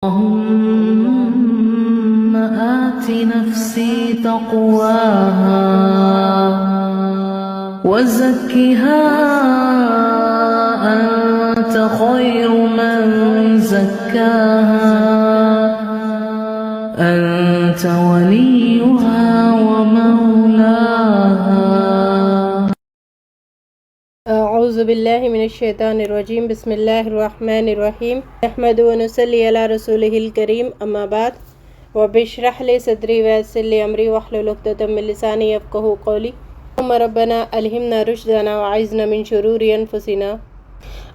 اللهم آت نفسي تقواها وزكها أنت خير من زكاها أنت وليها ومولاها. اعوذ باللہ من الشیطان الرجیم. بسم اللہ الرحمن الرحیم. نحمد و نصلی علی رسولہ الکریم. اما بعد. رب اشرح لی صدری ویسر لی امری واحلل عقدۃ من لسانی یفقہوا قولی. اللہم ربنا الہمنا رشدنا وعذنا من شرور انفسنا.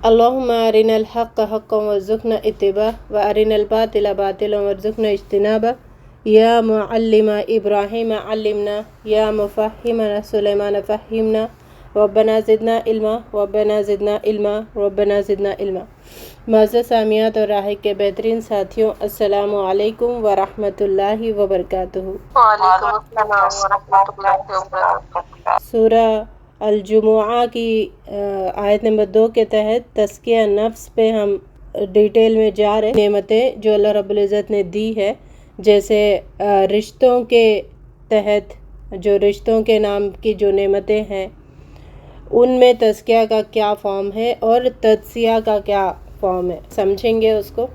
اللہم ارنا الحق حقا وارزقنا اتباعہ وارنا الباطل باطلا وارزقنا اجتنابہ. یا معلم ابراہیم علمنا یا مفہم سلیمان فہمنا. ربنا زدنا علما ربنا زدنا علما ربنا زدنا علما. معزز سامعات اور راہق کے بہترین ساتھیوں، السلام علیکم ورحمۃ اللہ وبرکاتہ. وعلیکم السلام ورحمۃ اللہ وبرکاتہ. سورہ الجمعہ کی آیت نمبر 2 کے تحت تزکیہ نفس پہ ہم ڈیٹیل میں جا رہے ہیں. نعمتیں جو اللہ رب العزت نے دی ہے، جیسے رشتوں کے تحت جو رشتوں کے نام کی جو نعمتیں ہیں، ان میں تزکیہ کا کیا فارم ہے اور تجزیہ کا کیا فارم ہے، سمجھیں گے اس کو.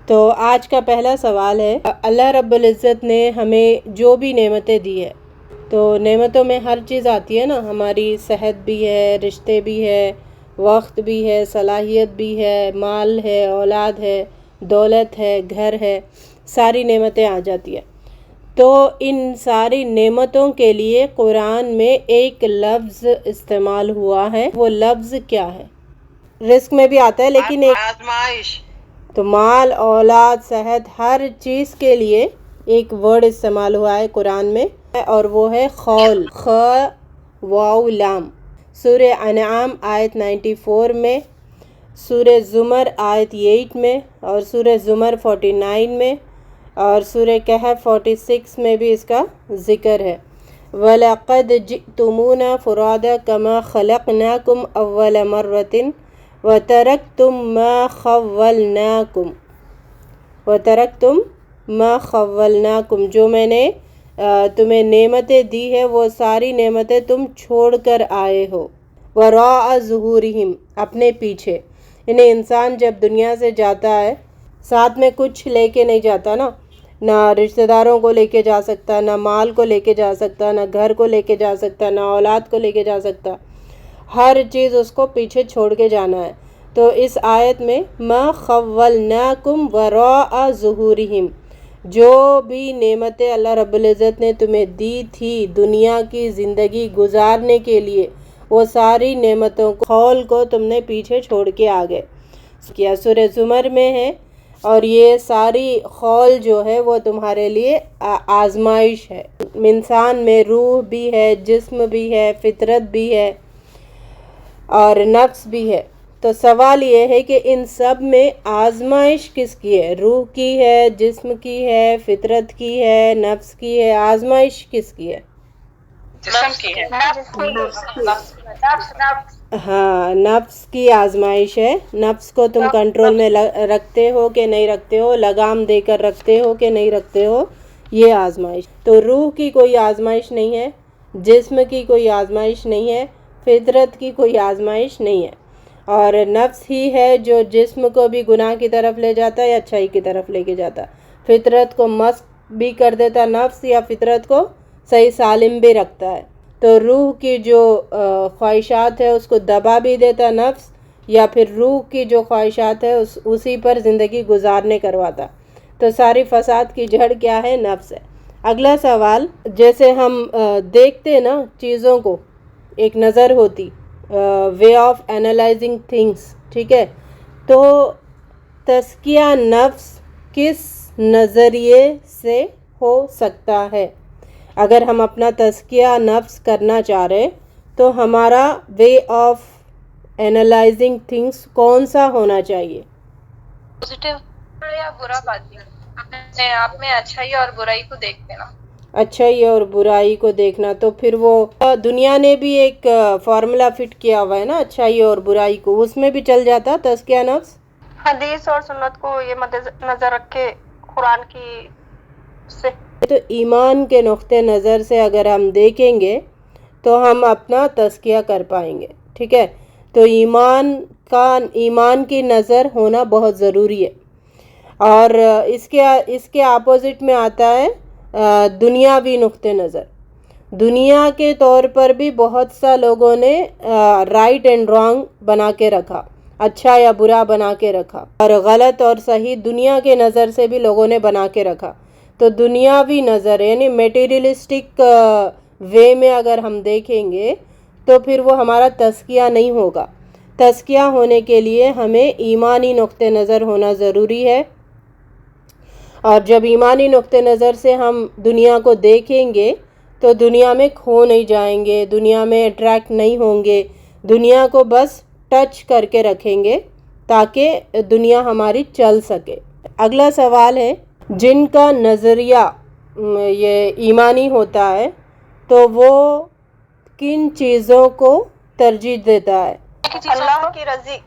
تو آج کا پہلا سوال ہے، اللہ رب العزت نے ہمیں جو بھی نعمتیں دی ہے، تو نعمتوں میں ہر چیز آتی ہے نا، ہماری صحت بھی ہے، رشتے بھی ہے، وقت بھی ہے، صلاحیت بھی ہے، مال ہے، اولاد ہے، دولت ہے، گھر ہے، ساری نعمتیں آ جاتی ہیں. تو ان ساری نعمتوں کے لیے قرآن میں ایک لفظ استعمال ہوا ہے. وہ لفظ کیا ہے؟ رزق میں بھی آتا ہے لیکن ایک آزمائش. تو مال، اولاد، صحت، ہر چیز کے لیے ایک ورڈ استعمال ہوا ہے قرآن میں، اور وہ ہے خول. خ واو لام. سورہ انعام آیت 94 میں، سورہ زمر آیت 8 میں، اور سورہ زمر 49 میں، اور سورہ کہف 46 میں بھی اس کا ذکر ہے. وَلَقَدْ جِئْتُمُونَا فُرَادَىٰ كَمَا خَلَقْنَاكُمْ أَوَّلَ مَرَّةٍ وَتَرَكْتُمْ مَا خَوَّلْنَاكُمْ. جو میں نے تمہیں نعمتیں دی ہے، وہ ساری نعمتیں تم چھوڑ کر آئے ہو. وَرَاءَ ظُهُورِهِمْ، اپنے پیچھے. یعنی انسان جب دنیا سے جاتا ہے، ساتھ میں کچھ لے کے نہیں جاتا نا، نہ رشتہ داروں کو لے کے جا سکتا، نہ مال کو لے کے جا سکتا، نہ گھر کو لے کے جا سکتا، نہ اولاد کو لے کے جا سکتا. ہر چیز اس کو پیچھے چھوڑ کے جانا ہے. تو اس آیت میں ما خولناکم وراء ظہورہم، جو بھی نعمتیں اللہ رب العزت نے تمہیں دی تھی دنیا کی زندگی گزارنے کے لیے، وہ ساری نعمتوں کو، خول کو تم نے پیچھے چھوڑ کے آ گئے. کیا سورہ زمر میں ہے. اور یہ ساری خول جو ہے وہ تمہارے لیے آزمائش ہے. انسان میں روح بھی ہے، جسم بھی ہے، فطرت بھی ہے، اور نفس بھی ہے. تو سوال یہ ہے کہ ان سب میں آزمائش کس کی ہے؟ روح کی ہے، جسم کی ہے، فطرت کی ہے، نفس کی ہے. آزمائش کس کی ہے؟ جسم کی ہے. ہاں، نفس کی آزمائش ہے. نفس کو تم کنٹرول میں رکھتے ہو کہ نہیں رکھتے ہو، لگام دے کر رکھتے ہو کہ نہیں رکھتے ہو، یہ آزمائش. تو روح کی کوئی آزمائش نہیں ہے، جسم کی کوئی آزمائش نہیں ہے، فطرت کی کوئی آزمائش نہیں ہے. اور نفس ہی ہے جو جسم کو بھی گناہ کی طرف لے جاتا ہے یا اچھائی کی طرف لے کے جاتا. فطرت کو مسخ بھی کر دیتا نفس، یا فطرت کو صحیح سالم بھی رکھتا ہے. تو روح کی جو خواہشات ہے اس کو دبا بھی دیتا نفس، یا پھر روح کی جو خواہشات ہے اسی پر زندگی گزارنے کرواتا. تو ساری فساد کی جڑ کیا ہے؟ نفس ہے. اگلا سوال، جیسے ہم دیکھتے نا چیزوں کو، ایک نظر ہوتی، وے آف اینالائزنگ تھنگس، ٹھیک ہے؟ تو تزکیہ نفس کس نظریے سے ہو سکتا ہے؟ اگر ہم اپنا تزکیہ نفس کرنا چاہ رہے تو ہمارا وے آف اینالائزنگ تھنگس کون سا ہونا چاہیے؟ پازیٹیو یا برا بات، اپنے آپ میں اچھائی اور برائی کو دیکھ لینا. اچھائی اور برائی کو دیکھنا. تو پھر وہ دنیا نے بھی ایک فارمولا فٹ کیا ہوا ہے نا اچھائی اور برائی کو، اس میں بھی چل جاتا تزکیہ نفس. حدیث اور سنت کو یہ مد نظر رکھ کے قرآن کی سے تو ایمان کے نقطۂ نظر سے اگر ہم دیکھیں گے تو ہم اپنا تزکیہ کر پائیں گے. ٹھیک ہے، تو ایمان کی نظر ہونا بہت ضروری ہے. اور اس کے اپوزٹ میں آتا ہے دنیاوی نقطۂ نظر. دنیا کے طور پر بھی بہت سا لوگوں نے رائٹ اینڈ رانگ بنا کے رکھا، اچھا یا برا بنا کے رکھا، اور غلط اور صحیح دنیا کے نظر سے بھی لوگوں نے بنا کے رکھا. تو دنیاوی نظر یعنی میٹیریلسٹک وے میں اگر ہم دیکھیں گے تو پھر وہ ہمارا تزکیہ نہیں ہوگا. تزکیہ ہونے کے لیے ہمیں ایمانی نقطۂ نظر ہونا ضروری ہے. اور جب ایمانی نقطۂ نظر سے ہم دنیا کو دیکھیں گے تو دنیا میں کھو نہیں جائیں گے، دنیا میں اٹریکٹ نہیں ہوں گے، دنیا کو بس ٹچ کر کے رکھیں گے تاکہ دنیا ہماری چل سکے. اگلا سوال ہے، جن کا نظریہ یہ ایمانی ہوتا ہے تو وہ کن چیزوں کو ترجیح دیتا ہے؟ اللہ کی رضی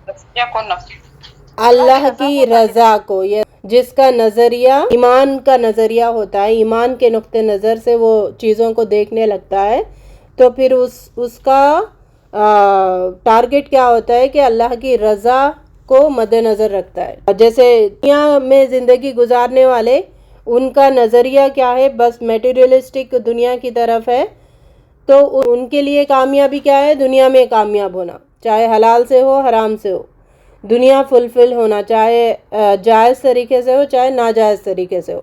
اللہ کی رضا کو. یہ جس کا نظریہ ایمان کا نظریہ ہوتا ہے، ایمان کے نقطۂ نظر سے وہ چیزوں کو دیکھنے لگتا ہے، تو پھر اس کا ٹارگٹ کیا ہوتا ہے کہ اللہ کی رضا کو مد نظر رکھتا ہے. جیسے دنیا میں زندگی گزارنے والے، ان کا نظریہ کیا ہے؟ بس میٹیریلسٹک دنیا کی طرف ہے. تو ان کے لیے کامیابی کیا ہے؟ دنیا میں کامیاب ہونا، چاہے حلال سے ہو حرام سے ہو. دنیا فلفل ہونا، چاہے جائز طریقے سے ہو چاہے ناجائز طریقے سے ہو.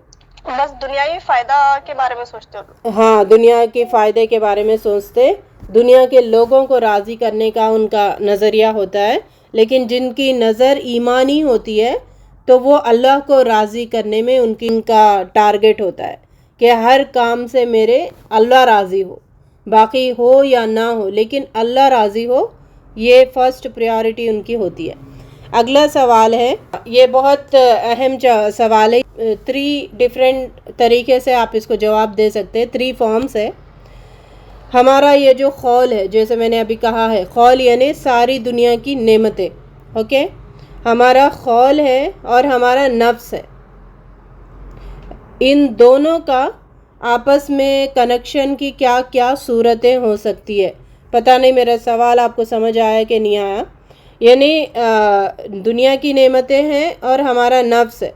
بس دنیاوی فائدہ کے بارے میں سوچتے ہو. ہاں، دنیا کے فائدے کے بارے میں سوچتے، دنیا کے لوگوں کو راضی کرنے کا ان کا نظریہ ہوتا ہے. لیکن جن کی نظر ایمانی ہوتی ہے تو وہ اللہ کو راضی کرنے میں ان کا ٹارگٹ ہوتا ہے کہ ہر کام سے میرے اللہ راضی ہو، باقی ہو یا نہ ہو لیکن اللہ راضی ہو، یہ فرسٹ پریورٹی ان کی ہوتی ہے. اگلا سوال ہے، یہ بہت اہم سوال ہے. 3 ڈیفرنٹ طریقے سے آپ اس کو جواب دے سکتے ہیں. 3 فارمز ہے. ہمارا یہ جو خول ہے، جیسے میں نے ابھی کہا ہے، خول یعنی ساری دنیا کی نعمتیں. اوکے، ہمارا خول ہے اور ہمارا نفس ہے. ان دونوں کا آپس میں کنیکشن کی کیا کیا صورتیں ہو سکتی ہے؟ پتہ نہیں میرا سوال آپ کو سمجھ آیا کہ نہیں آیا. یعنی دنیا کی نعمتیں ہیں اور ہمارا نفس ہے،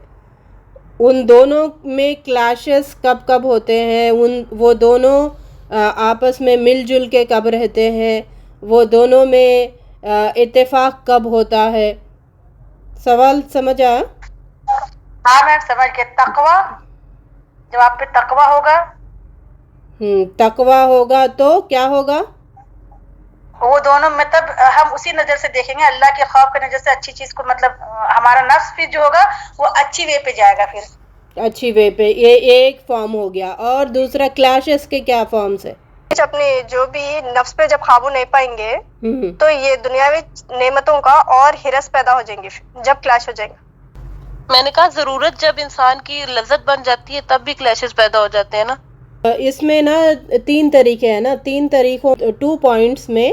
ان دونوں میں کلیشز کب کب ہوتے ہیں؟ وہ دونوں آپس میں مل جل کے کب رہتے ہیں؟ وہ دونوں میں اتفاق کب ہوتا ہے؟ سوال سمجھ آیا؟ ہاں میں سمجھ گیا. تقوی، جب آپ پہ تقوی ہوگا، تقوی ہوگا تو کیا ہوگا؟ وہ دونوں مطلب ہم اسی نظر سے دیکھیں گے، اللہ کے خوف کی نظر سے اچھی چیز کو، مطلب ہمارا نفس بھی جو ہوگا وہ اچھی وے پہ جائے گا. پھر اچھی وے پہ، یہ ایک فارم ہو گیا. اور دوسرا کلیشز کے کیا فارمز ہے؟ اپنی جو بھی نفس پہ جب قابو نہیں پائیں گے تو یہ دنیاوی نعمتوں کا اور ہرس پیدا ہو جائیں گے جب کلیش ہو جائیں گے. میں نے کہا ضرورت جب انسان کی لذت بن جاتی ہے تب بھی کلیشز پیدا ہو جاتے ہیں نا. اس میں نا 3 طریقے ہیں نا، 3 طریقوں 2 پوائنٹس میں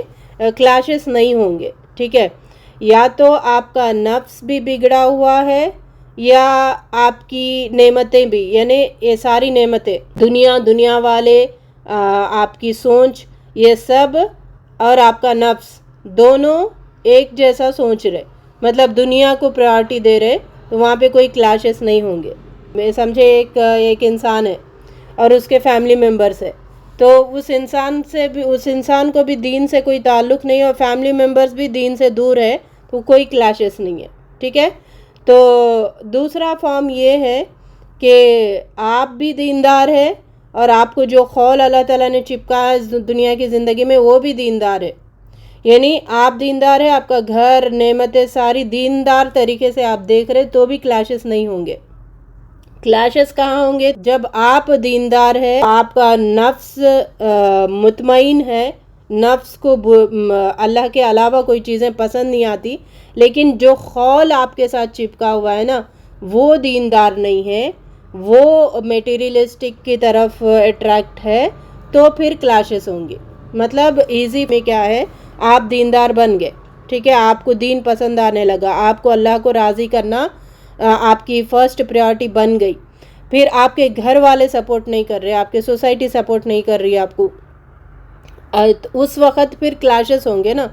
کلیشز نہیں ہوں گے. ٹھیک ہے، یا تو آپ کا نفس بھی بگڑا ہوا ہے یا آپ کی نعمتیں بھی، یعنی یہ ساری نعمتیں، دنیا والے، آپ کی سوچ، یہ سب، اور آپ کا نفس، دونوں ایک جیسا سوچ رہے، مطلب دنیا کو پریورٹی دے رہے، تو وہاں پہ کوئی کلیشز نہیں ہوں گے. میں سمجھے ایک انسان ہے اور اس کے فیملی ممبرس ہے، تو اس انسان کو بھی دین سے کوئی تعلق نہیں اور فیملی ممبرس بھی دین سے دور ہے، تو کوئی کلیشز نہیں ہے. ٹھیک ہے، تو دوسرا فارم یہ ہے کہ آپ بھی دیندار ہے اور آپ کو جو خول اللہ تعالیٰ نے چپکا ہے دنیا کی زندگی میں وہ بھی دیندار ہے. یعنی آپ دیندار ہے، آپ کا گھر، نعمتیں ساری دیندار طریقے سے آپ دیکھ رہے، تو بھی کلیشز نہیں ہوں گے. کلیشز کہاں ہوں گے؟ جب آپ دیندار ہے، آپ کا نفس مطمئن ہے، نفس کو اللہ کے علاوہ کوئی چیزیں پسند نہیں آتی، لیکن جو خول آپ کے ساتھ چپکا ہوا ہے نا وہ دیندار نہیں ہے، وہ میٹیریلسٹک کی طرف اٹریکٹ ہے، تو پھر کلیشز ہوں گے. مطلب ایزی میں کیا ہے، آپ دیندار بن گئے ٹھیک ہے، آپ کو دین پسند آنے لگا، آپ کو اللہ کو راضی کرنا آپ کی فرسٹ پریورٹی بن گئی، پھر آپ کے گھر والے سپورٹ نہیں کر رہے، آپ کے سوسائٹی سپورٹ نہیں کر رہی آپ کو، اس وقت پھر کلیشز ہوں گے نا.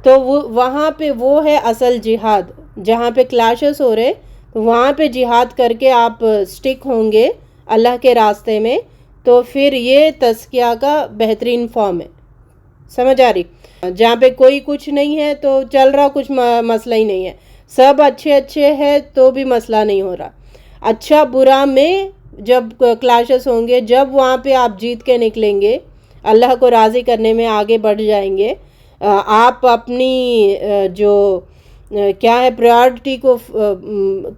تو وہاں پہ وہ ہے اصل جہاد، جہاں پہ کلیشز ہو رہے وہاں پہ جہاد کر کے آپ سٹک ہوں گے اللہ کے راستے میں، تو پھر یہ تزکیہ کا بہترین فارم ہے. سمجھ آ رہی؟ جہاں پہ کوئی کچھ نہیں ہے تو چل رہا، کچھ مسئلہ ہی نہیں ہے، سب اچھے ہیں تو بھی مسئلہ نہیں ہو رہا. اچھا برا میں جب کلیشز ہوں گے، جب وہاں پہ آپ جیت کے نکلیں گے، اللہ کو راضی کرنے میں آگے بڑھ جائیں گے، آپ اپنی جو کیا ہے پریورٹی کو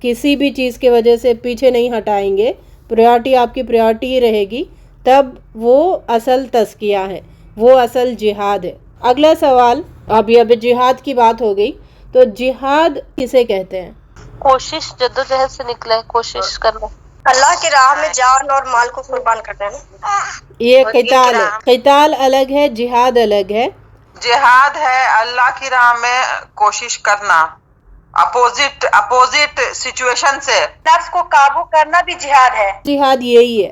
کسی بھی چیز کی وجہ سے پیچھے نہیں ہٹائیں گے، پریورٹی آپ کی پریورٹی ہی رہے گی، تب وہ اصل تزکیہ ہے، وہ اصل جہاد ہے. اگلا سوال، اب جہاد کی بات ہو گئی، تو جہاد کسے کہتے ہیں؟ کوشش جدوجہد سے نکلا ہے، کوشش کرنا. اللہ کی راہ میں جان اور مال کو قربان کرتے ہیں. یہ قتال ہے، قتال الگ ہے، جہاد الگ ہے. جہاد ہے اللہ کی راہ میں کوشش کرنا، اپوزٹ سچویشن سے. نفس کو قابو کرنا بھی جہاد ہے. جہاد یہی ہے،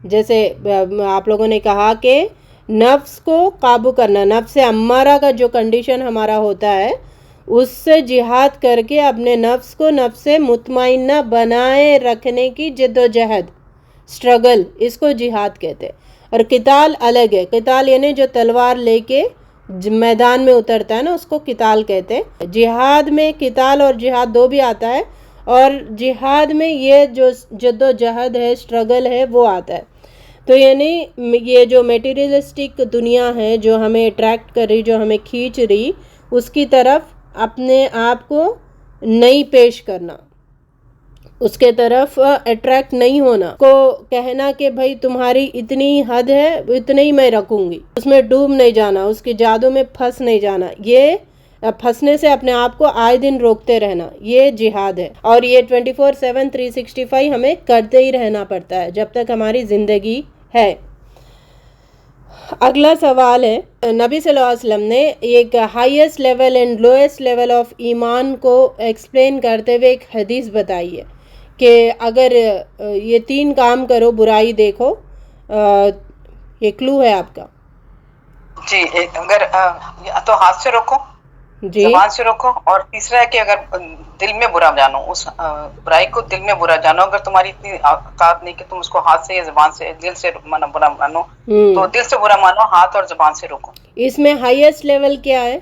جیسے آپ لوگوں نے کہا کہ نفس کو قابو کرنا، نفس امارہ کا جو کنڈیشن ہمارا ہوتا ہے اس سے جہاد کر کے اپنے نفس کو نفس مطمئنہ بنائے رکھنے کی جد و جہد، اسٹرگل، اس کو جہاد کہتے ہیں. اور قتال الگ ہے، قتال یعنی جو تلوار لے کے میدان میں اترتا ہے نا، اس کو قتال کہتے ہیں. جہاد میں قتال اور جہاد دو بھی آتا ہے، اور جہاد میں یہ جو جد و جہد ہے، اسٹرگل ہے، وہ آتا ہے. تو یعنی یہ جو میٹیریلسٹک دنیا ہے جو ہمیں اٹریکٹ کر رہی، جو ہمیں کھینچ رہی، اس کی طرف اپنے آپ کو نہیں پیش کرنا، اس کے طرف اٹریکٹ نہیں ہونا، کو کہنا کہ بھائی تمہاری اتنی حد ہے، اتنے ہی میں رکھوں گی، اس میں ڈوب نہیں جانا، اس کے جادو میں پھنس نہیں جانا، یہ پھنسنے سے اپنے آپ کو آئے دن روکتے رہنا، یہ جہاد ہے. اور یہ 24/7 365 ہمیں کرتے ہی رہنا پڑتا ہے جب تک ہماری زندگی ہے. اگلا سوال ہے، نبی صلی اللہ علیہ وسلم نے ایک highest level and lowest level of ایمان کو ایکسپلین کرتے ہوئے ایک حدیث بتائی ہے کہ اگر یہ 3 کام کرو، برائی دیکھو، یہ کلو ہے آپ کا. جی، اگر تو ہاتھ سے روکو، جی، زبان سے روکو، اور تیسرا ہے کہ اگر دل میں برا جانو، اس برائی کو دل میں برا جانو، اگر تمہاری اتنی اوقات نہیں کہ تم اس کو ہاتھ سے یا زبان سے، دل سے برا مانو، تو دل سے برا مانو، ہاتھ اور زبان سے روکو. اس میں ہائیسٹ لیول کیا ہے؟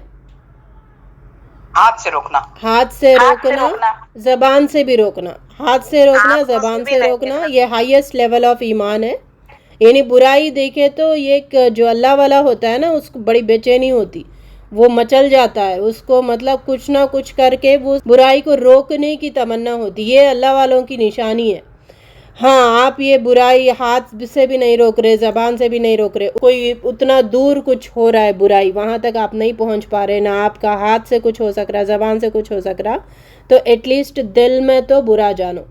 ہاتھ سے روکنا، ہاتھ سے روکنا، زبان سے بھی روکنا، ہاتھ سے روکنا، زبان سے روکنا، یہ ہائیسٹ لیول آف ایمان ہے. یعنی برائی دیکھے تو یہ جو اللہ والا ہوتا ہے نا، اس کو بڑی بے چینی ہوتی، وہ مچل جاتا ہے، اس کو مطلب کچھ نہ کچھ کر کے وہ برائی کو روکنے کی تمنا ہوتی، یہ اللہ والوں کی نشانی ہے. ہاں، آپ یہ برائی ہاتھ سے بھی نہیں روک رہے، زبان سے بھی نہیں روک رہے، کوئی اتنا دور کچھ ہو رہا ہے برائی، وہاں تک آپ نہیں پہنچ پا رہے، نہ آپ کا ہاتھ سے کچھ ہو سک رہا، زبان سے کچھ ہو سک رہا، تو ایٹ لیسٹ دل میں تو برا جانو.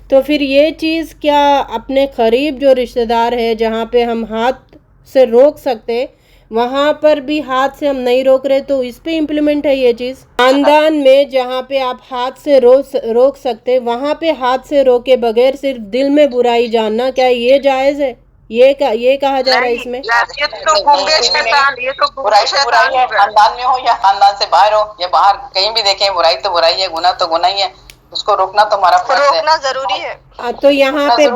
تو پھر یہ چیز کیا اپنے قریب جو رشتہ دار ہے جہاں پہ ہم ہاتھ سے روک سکتے، وہاں پر بھی ہاتھ سے ہم نہیں روک رہے، تو اس پہ امپلیمنٹ ہے یہ چیز. خاندان میں جہاں پہ آپ ہاتھ سے روک سکتے، وہاں پہ ہاتھ سے روکے بغیر صرف دل میں برائی جاننا، کیا یہ جائز ہے؟ یہ کہا جا رہا ہے اس میں؟ یہ تو گونگے شیطان، یہ تو برائی سے برائی ہے، خاندان میں ہو یا خاندان سے باہر ہو، یا باہر کہیں بھی دیکھیں، برائی تو برائی ہے، گناہ تو گناہ ہی ہے، اس کو روکنا تو ہمارا فرض ہے، روکنا ضروری ہے. تو یہاں پہ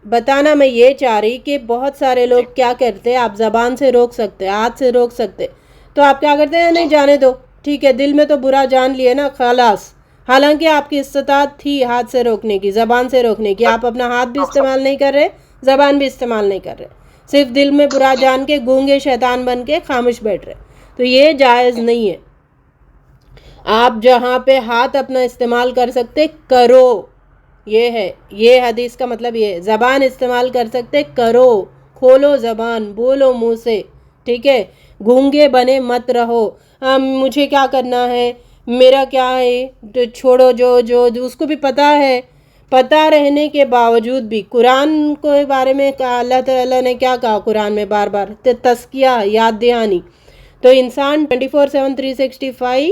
بتانا میں یہ چاہ رہی کہ بہت سارے لوگ کیا کرتے، آپ زبان سے روک سکتے، ہاتھ سے روک سکتے، تو آپ کیا کرتے ہیں؟ نہیں، جانے دو، ٹھیک ہے، دل میں تو برا جان لیے نا، خلاص. حالانکہ آپ کی استطاعت تھی ہاتھ سے روکنے کی، زبان سے روکنے کی، آپ اپنا ہاتھ بھی استعمال نہیں کر رہے، زبان بھی استعمال نہیں کر رہے، صرف دل میں برا جان کے گونگے شیطان بن کے خاموش بیٹھ رہے، تو یہ جائز نہیں ہے. آپ جہاں پہ ہاتھ اپنا استعمال کر سکتے کرو، یہ ہے، یہ حدیث کا مطلب یہ ہے. زبان استعمال کر سکتے کرو، کھولو زبان، بولو منہ سے، ٹھیک ہے، گونگے بنے مت رہو. مجھے کیا کرنا ہے، میرا کیا ہے، چھوڑو، جو اس کو بھی پتہ رہنے کے باوجود بھی قرآن کے بارے میں کہا، اللہ تعالیٰ نے کیا کہا قرآن میں بار بار؟ تزکیہ، یاد دہانی. تو انسان 24/7 365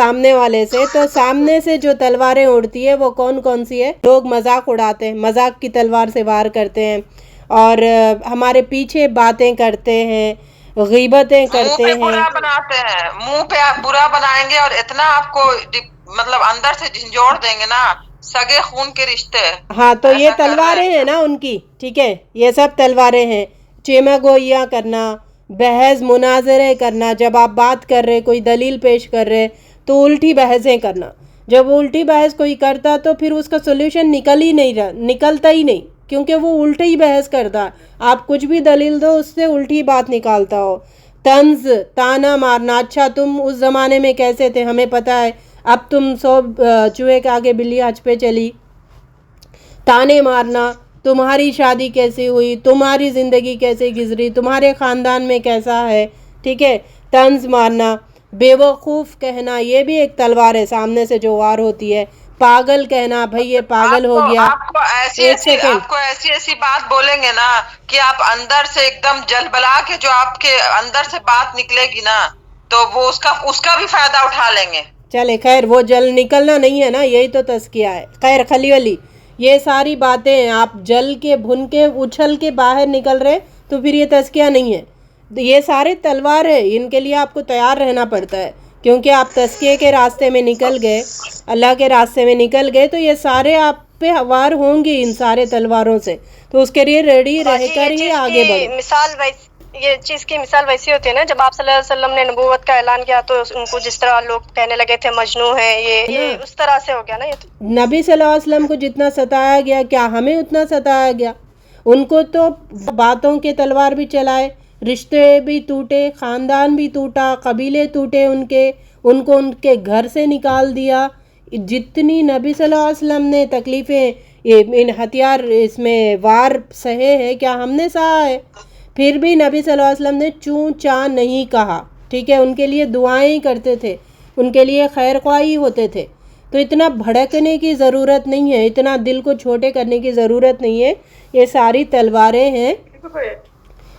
سامنے والے سے، تو سامنے سے جو تلواریں اڑتی ہے وہ کون کون سی ہے؟ لوگ مذاق اڑاتے ہیں، مذاق کی تلوار سے وار کرتے ہیں، اور ہمارے پیچھے باتیں کرتے ہیں، غیبتیں کرتے ہیں، برا بناتے ہیں، منہ پہ آپ برا بنائیں گے اور اتنا آپ کو مطلب اندر سے جھنجھوڑ دیں گے نا، سگے خون کے رشتے. ہاں تو یہ تلواریں ہیں نا ان کی، ٹھیک ہے، یہ سب تلواریں ہیں. چیما گوئیاں کرنا، بحث مناظرے کرنا، جب آپ بات کر رہے، کوئی دلیل پیش کر رہے تو الٹی بحثیں کرنا. جب الٹی بحث کوئی کرتا تو پھر اس کا سولوشن نکلتا ہی نہیں، کیونکہ وہ الٹی بحث کرتا. آپ کچھ بھی دلیل دو، اس سے الٹی بات نکالتا ہو. طنز، تانا مارنا، اچھا تم اس زمانے میں کیسے تھے ہمیں پتہ ہے، اب تم چوہے کے آگے بلی حج پہ چلی. تانے مارنا، تمہاری شادی کیسی ہوئی، تمہاری زندگی کیسے گزری، تمہارے خاندان میں کیسا ہے، ٹھیک ہے. طنز مارنا، بے وقوف کہنا، یہ بھی ایک تلوار ہے سامنے سے جو وار ہوتی ہے. پاگل کہنا، بھئی یہ پاگل ہو گیا. آپ کو ایسی بات بولیں گے نا کہ آپ اندر سے ایک دم جل بلا کے جو آپ کے اندر سے بات نکلے گی نا، تو وہ اس کا بھی فائدہ اٹھا لیں گے. چلے خیر، وہ جل نکلنا نہیں ہے نا، یہی تو تزکیہ ہے. خیر خلی ولی، یہ ساری باتیں ہیں، آپ جل کے بھن کے اچھل کے باہر نکل رہے تو پھر یہ تزکیہ نہیں ہے. یہ سارے تلوار ہے، ان کے لیے آپ کو تیار رہنا پڑتا ہے، کیونکہ آپ تزکیے کے راستے میں نکل گئے، اللہ کے راستے میں نکل گئے، تو یہ سارے آپ پہ وار ہوں گی ان سارے تلواروں سے. تو اس کے لیے ریڈی رہ کر ہی آگے بڑھو. یہ چیز کی مثال ویسی ہوتی ہے نا، جب آپ صلی اللہ علیہ وسلم نے نبوت کا اعلان کیا تو ان کو جس طرح لوگ کہنے لگے تھے مجنون ہے، یہ اس طرح سے ہو گیا نا. یہ تو نبی صلی اللہ علیہ وسلم کو جتنا ستایا گیا، کیا ہمیں اتنا ستایا گیا؟ ان کو تو باتوں کے تلوار بھی چلائے، رشتے بھی ٹوٹے، خاندان بھی ٹوٹا، قبیلے ٹوٹے ان کو ان کے گھر سے نکال دیا. جتنی نبی صلی اللہ علیہ وسلم نے تکلیفیں ان ہتھیار اس میں وار سہے ہیں، کیا ہم نے سہا ہے؟ پھر بھی نبی صلی اللہ علیہ وسلم نے چوں چاں نہیں کہا، ٹھیک ہے، ان کے لیے دعائیں کرتے تھے، ان کے لیے خیر خواہی ہوتے تھے. تو اتنا بھڑکنے کی ضرورت نہیں ہے، اتنا دل کو چھوٹے کرنے کی ضرورت نہیں ہے. یہ ساری تلواریں ہیں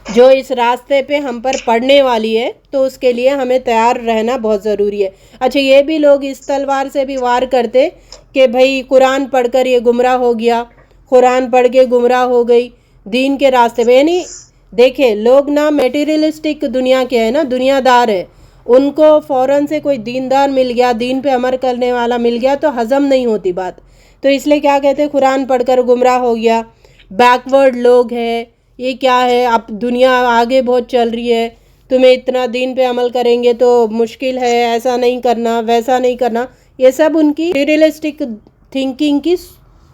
جو اس راستے پہ ہم پر پڑنے والی ہے، تو اس کے لیے ہمیں تیار رہنا بہت ضروری ہے. اچھا، یہ بھی لوگ اس تلوار سے بھی وار کرتے کہ بھئی قرآن پڑھ کر یہ گمراہ ہو گیا، قرآن پڑھ کے گمراہ ہو گئی دین کے راستے پہ. یعنی دیکھیں، لوگ نا میٹیریلسٹک دنیا کے ہیں نا، دنیا دار ہے، ان کو فوراً سے کوئی دیندار مل گیا، دین پہ عمل کرنے والا مل گیا تو ہضم نہیں ہوتی بات. تو اس لیے کیا کہتے ہیں، قرآن پڑھ کر گمراہ ہو گیا، بیکورڈ لوگ ہیں، یہ کیا ہے، اب دنیا آگے بہت چل رہی ہے، تمہیں اتنا دین پہ عمل کریں گے تو مشکل ہے، ایسا نہیں کرنا، ویسا نہیں کرنا. یہ سب ان کی میٹیریلسٹک تھنکنگ کی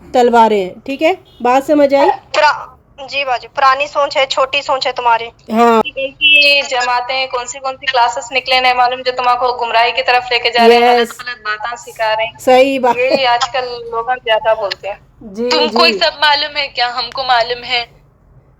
تلواریں ہیں. ٹھیک ہے، بات سمجھ آئی؟ جی باجی، پرانی سوچ ہے، چھوٹی سوچ ہے تمہاری. ہاں، کی جماعتیں کون سی کلاسز نکلے نہیں معلوم، جو تمہیں کو گمراہی کی طرف لے کے جا رہے ہیں، غلط باتیں سکھا رہے ہیں. صحیح بات. یہی آج کل لوگ زیادہ بولتے ہیں. جی تم کو سب معلوم ہے کیا؟ ہم کو معلوم ہے،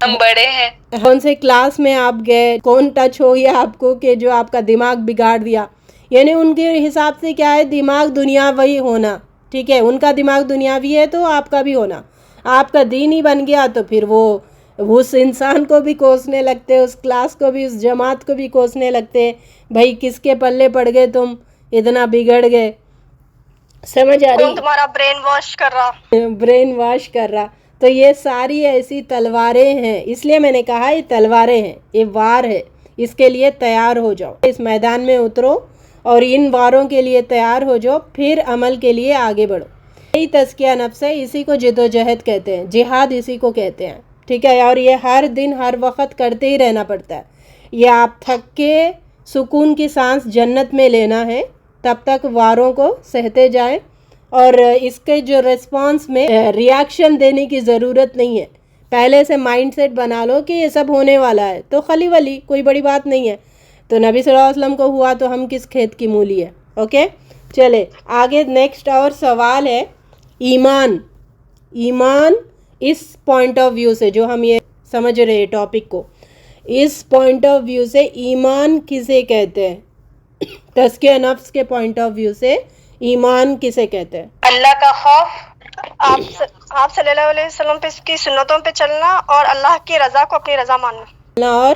ہم بڑے ہیں. کون سے کلاس میں آپ گئے، کون ٹچ ہو گیا آپ کو کہ جو آپ کا دماغ بگاڑ دیا؟ یعنی ان کے حساب سے کیا ہے، دماغ دنیاوی ہونا، ٹھیک ہے، ان کا دماغ دنیاوی ہے تو آپ کا بھی ہونا. آپ کا دین ہی بن گیا تو پھر وہ اس انسان کو بھی کوسنے لگتے، اس کلاس کو بھی، اس جماعت کو بھی کوسنے لگتے. بھائی کس کے پلے پڑ گئے تم، اتنا بگڑ گئے. سمجھ آ رہی؟ تمہارا برین واش کر رہا. تو یہ ساری ایسی تلواریں ہیں، اس لیے میں نے کہا یہ تلواریں ہیں، یہ وار ہے، اس کے لیے تیار ہو جاؤ، اس میدان میں اترو اور ان واروں کے لیے تیار ہو جاؤ، پھر عمل کے لیے آگے بڑھو. یہی تزکیہ نفس ہے، اسی کو جد و جہد کہتے ہیں، جہاد اسی کو کہتے ہیں. ٹھیک ہے، اور یہ ہر دن ہر وقت کرتے ہی رہنا پڑتا ہے. یہ آپ تھک کے سکون کی سانس جنت میں لینا ہے، تب تک واروں کو سہتے جائیں، اور اس کے جو ریسپانس میں ریاکشن دینے کی ضرورت نہیں ہے. پہلے سے مائنڈ سیٹ بنا لو کہ یہ سب ہونے والا ہے، تو خلی ولی کوئی بڑی بات نہیں ہے. تو نبی صلی اللہ علیہ وسلم کو ہوا تو ہم کس کھیت کی مولی ہے. اوکے، چلے آگے. نیکسٹ اور سوال ہے ایمان اس پوائنٹ آف ویو سے، جو ہم یہ سمجھ رہے ٹاپک کو، اس پوائنٹ آف ویو سے ایمان کسے کہتے ہیں؟ تزکیہ نفس کے پوائنٹ آف ویو سے ایمان کسے کہتے ہیں؟ اللہ کا خوف، آپ صلی اللہ علیہ وسلم کی سنتوں پہ چلنا، اور اللہ کی رضا کو اپنی رضا ماننا. اور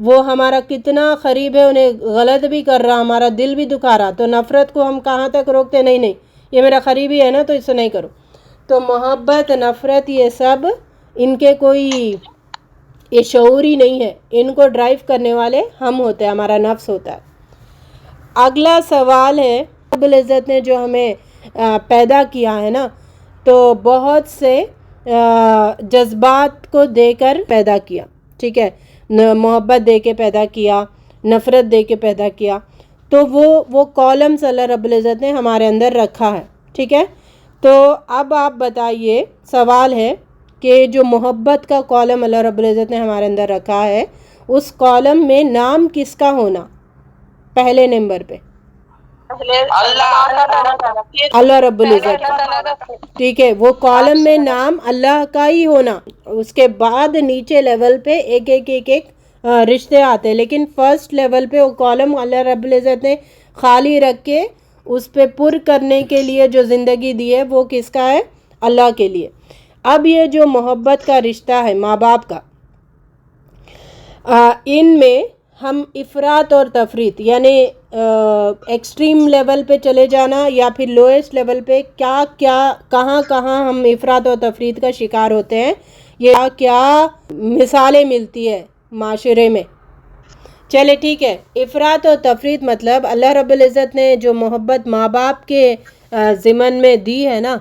وہ ہمارا کتنا قریب ہے انہیں غلط بھی کر رہا, ہمارا دل بھی دکھا رہا, تو نفرت کو ہم کہاں تک روکتے؟ نہیں یہ میرا قریبی ہے نا تو اس سے نہیں کرو. تو محبت, نفرت, یہ سب ان کے کوئی یہ شعوری نہیں ہے, ان کو ڈرائیو کرنے والے ہم ہوتے ہیں, ہمارا نفس ہوتا ہے. اگلا سوال ہے, رب العزت نے جو ہمیں پیدا کیا ہے نا, تو بہت سے جذبات کو دے کر پیدا کیا, ٹھیک ہے, محبت دے کے پیدا کیا, نفرت دے کے پیدا کیا, تو وہ کالمز اللہ رب العزت نے ہمارے اندر رکھا ہے, ٹھیک ہے. تو اب آپ بتائیے, سوال ہے کہ جو محبت کا کالم اللہ رب العزت نے ہمارے اندر رکھا ہے, اس کالم میں نام کس کا ہونا پہلے نمبر پہ؟ اللہ رب العزت, ٹھیک ہے. وہ کالم میں نام اللہ کا ہی ہونا, اس کے بعد نیچے لیول پہ ایک رشتے آتے, لیکن فرسٹ لیول پہ وہ کالم اللہ رب العزت نے خالی رکھ کے اس پہ پر کرنے کے لیے جو زندگی دی ہے وہ کس کا ہے؟ اللہ کے لیے. اب یہ جو محبت کا رشتہ ہے ماں باپ کا, ان میں ہم افراط اور تفریط یعنی ایکسٹریم لیول پہ چلے جانا یا پھر لوئسٹ لیول پہ کہاں ہم افراط اور تفریط کا شکار ہوتے ہیں, یہ کیا مثالیں ملتی ہے معاشرے میں. چلے ٹھیک ہے, افراط اور تفریط مطلب اللہ رب العزت نے جو محبت ماں باپ کے ضمن میں دی ہے نا,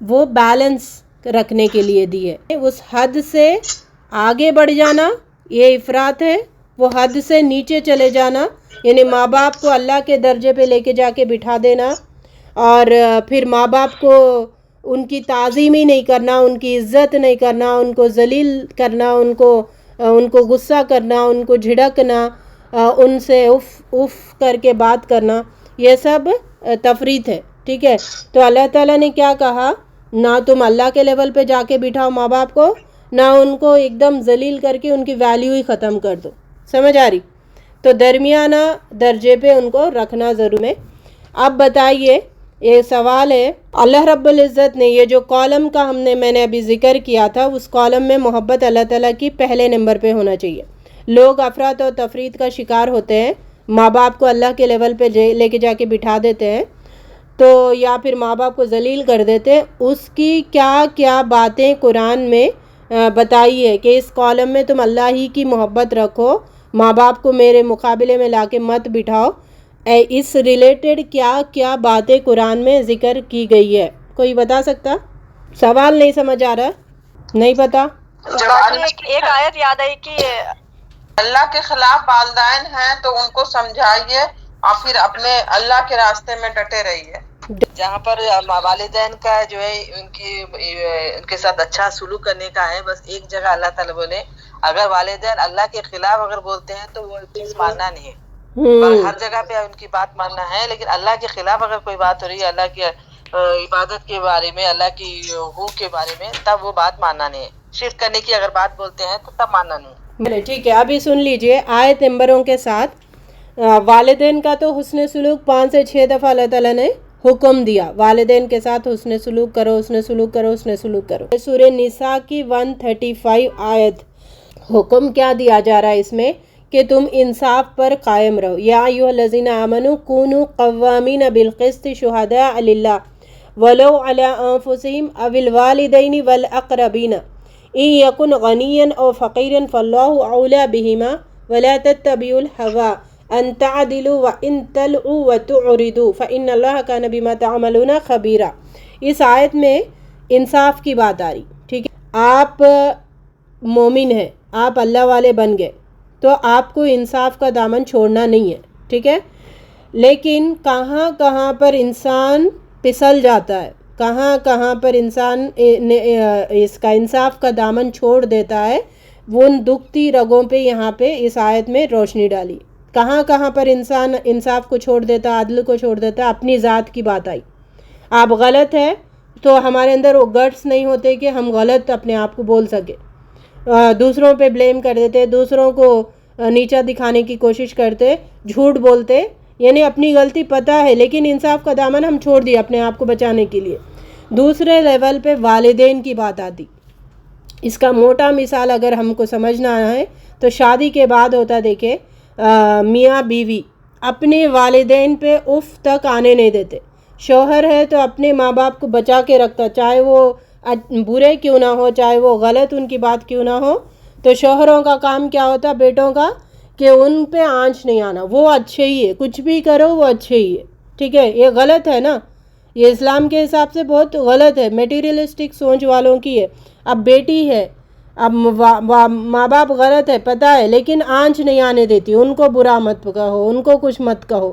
وہ بیلنس رکھنے کے لیے دی ہے. اس حد سے آگے بڑھ جانا یہ افراط ہے, وہ حد سے نیچے چلے جانا یعنی ماں باپ کو اللہ کے درجے پہ لے کے جا کے بٹھا دینا, اور پھر ماں باپ کو ان کی تعظیم ہی نہیں کرنا, ان کی عزت نہیں کرنا, ان کو ذلیل کرنا, ان کو غصہ کرنا, ان کو جھڑکنا, ان سے اف کر کے بات کرنا, یہ سب تفریط ہے, ٹھیک ہے. تو اللہ تعالیٰ نے کیا کہا, نہ تم اللہ کے لیول پہ جا کے بٹھاؤ ماں باپ کو, نہ ان کو ایک دم ذلیل کر کے ان کی ویلیو ہی ختم کر دو. سمجھ آ رہی؟ تو درمیانہ درجے پہ ان کو رکھنا ضرور ہے. اب بتائیے, یہ سوال ہے, اللہ رب العزت نے یہ جو کالم کا میں نے ابھی ذکر کیا تھا, اس کالم میں محبت اللہ تعالیٰ کی پہلے نمبر پہ ہونا چاہیے. لوگ افراط اور تفریط کا شکار ہوتے ہیں, ماں باپ کو اللہ کے لیول پہ لے کے جا کے بٹھا دیتے ہیں, تو یا پھر ماں باپ کو ذلیل کر دیتے ہیں. اس کی کیا باتیں قرآن میں بتائی ہے کہ اس کالم میں تم اللہ ہی کی محبت رکھو, ماں باپ کو میرے مقابلے میں لا کے مت بٹھاؤ. اس ریلیٹڈ کیا باتیں قرآن میں ذکر کی گئی ہے؟ کوئی بتا سکتا؟ سوال نہیں سمجھ آ رہا؟ نہیں پتا؟ ایک آیت یاد آئی کہ اللہ کے خلاف والدین ہیں تو ان کو سمجھائیے اور پھر اپنے اللہ کے راستے میں ڈٹے رہیے. جہاں پر والدین کا جو ہے ان کے ساتھ اچھا سلوک کرنے کا ہے, بس ایک جگہ اللہ تعالیٰ بولے اگر والدین اللہ کے خلاف اگر بولتے ہیں تو وہ چیز ماننا نہیں ہے, اور ہر جگہ پہ ان کی بات ماننا ہے, لیکن اللہ کے خلاف اگر کوئی بات ہو رہی ہے اللہ کی عبادت کے بارے میں, اللہ کی حقوق کے بارے میں, تب وہ بات ماننا نہیں ہے. شرک کرنے کی اگر بات بولتے ہیں تو تب ماننا نہیں ہے. ٹھیک ہے, ابھی سن لیجئے آیت نمبروں کے ساتھ. والدین کا تو حسن سلوک 5 سے 6 دفعہ اللہ تعالیٰ نے حکم دیا, والدین کے ساتھ حسن سلوک کرو, حسن سلوک کرو, حسن سلوک کرو. سورہ نساء کی 135 آیت, حکم کیا دیا جا رہا ہے اس میں کہ تم انصاف پر قائم رہو. یا ایھا الذین آمنوا کونوا قوامین بالقسط شہداء للہ ولو علی انفسہم او الوالدین والاقربین ان یکن غنیا او فقیرا فاللہ اولی بہما ولا تتبعوا الہوی ان تعدلوا وان تلؤوا وتعرضوا فان اللہ کان بما تعملون خبیرا. اس آیت میں انصاف کی بات آ رہی, ٹھیک ہے. آپ مومن ہیں, آپ اللہ والے بن گئے, تو آپ کو انصاف کا دامن چھوڑنا نہیں ہے, ٹھیک ہے. لیکن کہاں پر انسان پھسل جاتا ہے, کہاں پر انسان اس کا انصاف کا دامن چھوڑ دیتا ہے, وہ ان دکھتی رگوں پہ یہاں پہ اس آیت میں روشنی ڈالی. کہاں پر انسان انصاف کو چھوڑ دیتا, عدل کو چھوڑ دیتا, اپنی ذات کی بات آئی. آپ غلط ہے تو ہمارے اندر وہ گٹس نہیں ہوتے کہ ہم غلط اپنے آپ کو بول سکے, دوسروں پہ بلیم کر دیتے, دوسروں کو نیچا دکھانے کی کوشش کرتے, جھوٹ بولتے, یعنی اپنی غلطی پتہ ہے لیکن انصاف کا دامن ہم چھوڑ دیا اپنے آپ کو بچانے کے لیے. دوسرے لیول پہ والدین کی بات آتی. اس کا موٹا مثال اگر ہم کو سمجھنا ہے تو شادی کے بعد ہوتا دیکھے میاں بیوی اپنے والدین پہ اف تک آنے نہیں دیتے. شوہر ہے تو اپنے ماں باپ کو بچا کے رکھتا، چاہے وہ برے کیوں نہ ہو، چاہے وہ غلط ان کی بات کیوں نہ ہو. تو شوہروں کا کام کیا ہوتا بیٹوں کا کہ ان پہ آنچ نہیں آنا، وہ اچھے ہی ہے، کچھ بھی کرو وہ اچھے ہی ہے. ٹھیک ہے، یہ غلط ہے نا، یہ اسلام کے حساب سے بہت غلط ہے، میٹیریلسٹک سوچ والوں کی ہے. اب بیٹی ہے، اب ماں باپ غلط ہے پتہ ہے، لیکن آنچ نہیں آنے دیتی، ان کو برا مت کہو، ان کو کچھ مت کہو.